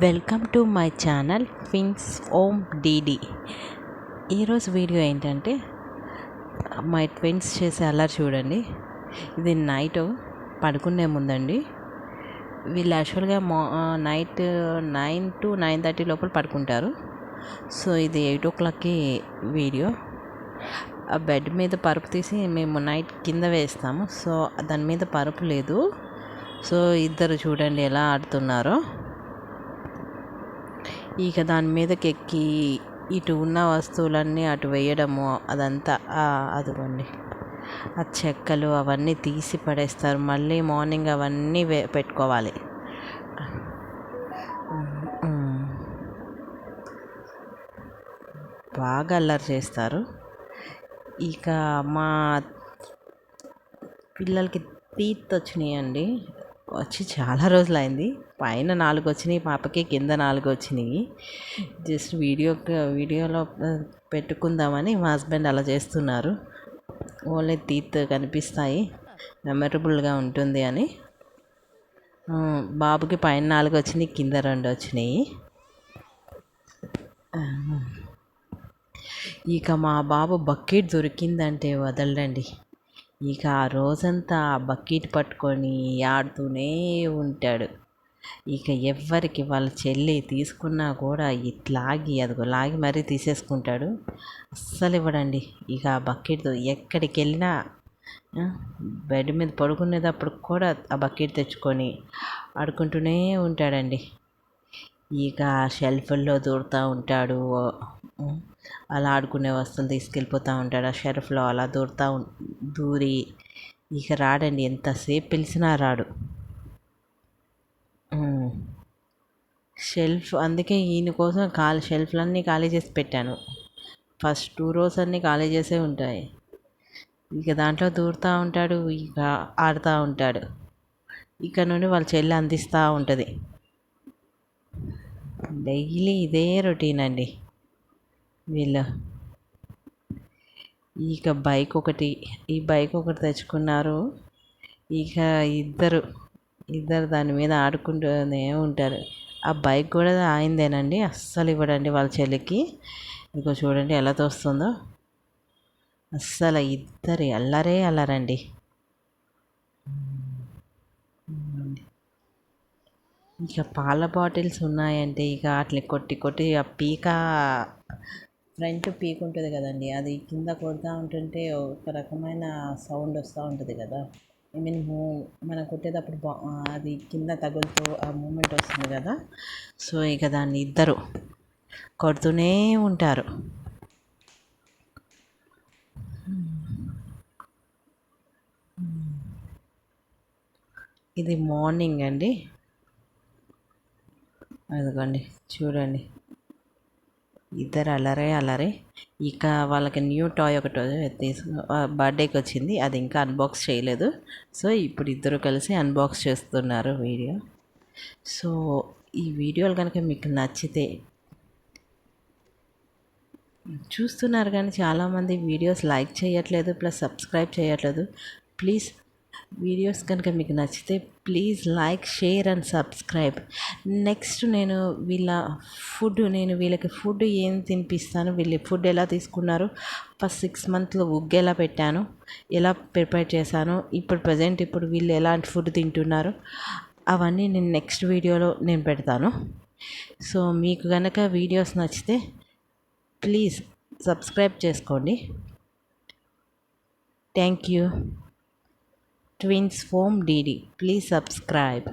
Welcome to my channel twins ohm DD. ఈరోజు video ఏంటంటే my twins చేసే అల్లరి చూడండి. ఇది నైట్ పడుకునే ముందండి. వీళ్ళు యాక్చువల్గా నైట్ 9 to 9:30 లోపల పడుకుంటారు. సో ఇది 8 o'clockకి వీడియో. ఆ బెడ్ మీద పరుపు తీసి మేము నైట్ కింద వేస్తాము. సో దాని మీద పరుపు లేదు. సో ఇద్దరు చూడండి ఎలా ఆడుతున్నారో. ఇక దాని మీదకి ఎక్కి ఇటు ఉన్న వస్తువులన్నీ అటు వేయడము అదంతా అదిగోండి ఆ చెక్కలు అవన్నీ తీసి పడేస్తారు. మళ్ళీ మార్నింగ్ అవన్నీ పెట్టుకోవాలి. బాగా అల్లరి చేస్తారు. ఇక మా పిల్లలకి టీత్ వచ్చినాయండి. వచ్చి చాలా రోజులైంది. పైన 4 వచ్చినాయి పాపకి, కింద 4 వచ్చినాయి. జస్ట్ వీడియోలో పెట్టుకుందామని మా హస్బెండ్ అలా చేస్తున్నారు. ఓన్లీ టీత్ కనిపిస్తాయి, మెమరబుల్గా ఉంటుంది అని. బాబుకి పైన 4 వచ్చినాయి, కింద 2 వచ్చినాయి. ఇక మా బాబు బకెట్ దొరికిందంటే వదలడండి. ఇక ఆ రోజంతా ఆ బకెట్ పట్టుకొని ఆడుతూనే ఉంటాడు. ఇక ఎవ్వరికి వాళ్ళ చెల్లి తీసుకున్నా కూడా ఇట్లాగి అదిగో లాగి మరీ తీసేసుకుంటాడు. అస్సలు ఇవ్వడండి. ఇక ఆ బకెట్ ఎక్కడికి వెళ్ళినా బెడ్ మీద పడుకునేటప్పుడు కూడా ఆ బకెట్ తెచ్చుకొని ఆడుకుంటూనే ఉంటాడండి. ఇక షెల్ఫ్ల్లో దూరుతూ ఉంటాడు. అలా ఆడుకునే వస్తువులు తీసుకెళ్ళిపోతూ ఉంటాడు. ఆ షెల్ఫ్లో అలా దూరి ఇక రాడండి. ఎంతసేపు పిలిచినా రాడు. అందుకే ఈయన కోసం షెల్ఫ్లన్నీ ఖాళీ చేసి పెట్టాను. ఫస్ట్ 2 rows అన్నీ ఖాళీ చేసే ఉంటాయి. ఇక దాంట్లో దూరుతూ ఉంటాడు, ఇక ఆడుతూ ఉంటాడు. ఇక్కడ నుండి వాళ్ళ చెల్లి అందిస్తూ ఉంటుంది. డైలీ ఇదే రొటీన్ అండి వీళ్ళు. ఇక ఈ బైక్ ఒకటి తెచ్చుకున్నారు. ఇక ఇద్దరు దాని మీద ఆడుకుంటూనే ఉంటారు. ఆ బైక్ కూడా ఆయిందేనండి. అస్సలు ఇవ్వడండి వాళ్ళ చెల్లికి. ఇంకో చూడండి ఎలా తోస్తుందో. అస్సలు ఇద్దరు అల్లరండి. ఇక పాల బాటిల్స్ ఉన్నాయంటే ఇక వాటిని కొట్టి ఆ ఫ్రంట్ పీక్ ఉంటుంది కదండి, అది కింద కొడుతూ ఉంటుంటే ఒక రకమైన సౌండ్ వస్తూ ఉంటుంది కదా. ఐ మీన్ మనం కొట్టేటప్పుడు అది కింద తగులుతూ ఆ మూమెంట్ వస్తుంది కదా. సో ఇక దాన్ని ఇద్దరు కొడుతూనే ఉంటారు. ఇది మార్నింగ్ అండి. అదిగోండి చూడండి, ఇద్దరు అల్లరే. ఇక వాళ్ళకి న్యూ టాయ్ ఒకటి బర్త్డేకి వచ్చింది. అది ఇంకా అన్బాక్స్ చేయలేదు. సో ఇప్పుడు ఇద్దరు కలిసి అన్బాక్స్ చేస్తున్నారు వీడియో. సో ఈ వీడియోలు కనుక మీకు నచ్చితే, చూస్తున్నారు కానీ చాలామంది వీడియోస్ లైక్ చేయట్లేదు, ప్లస్ సబ్స్క్రైబ్ చేయట్లేదు. ప్లీజ్ వీడియోస్ కనుక మీకు నచ్చితే please like, share and subscribe. Next నేను వీళ్ళకి ఫుడ్ ఏం తినిపిస్తాను, వీళ్ళు ఫుడ్ ఎలా తీసుకున్నారు, ఫస్ట్ 6 monthsలో ఉగ్గు ఎలా పెట్టాను, ఎలా ప్రిపేర్ చేశాను, ఇప్పుడు వీళ్ళు ఎలాంటి ఫుడ్ తింటున్నారు, అవన్నీ నేను నెక్స్ట్ వీడియోలో నేను పెడతాను. సో మీకు కనుక వీడియోస్ నచ్చితే ప్లీజ్ సబ్స్క్రైబ్ చేసుకోండి. Thank you. Twins Home DD. Please subscribe.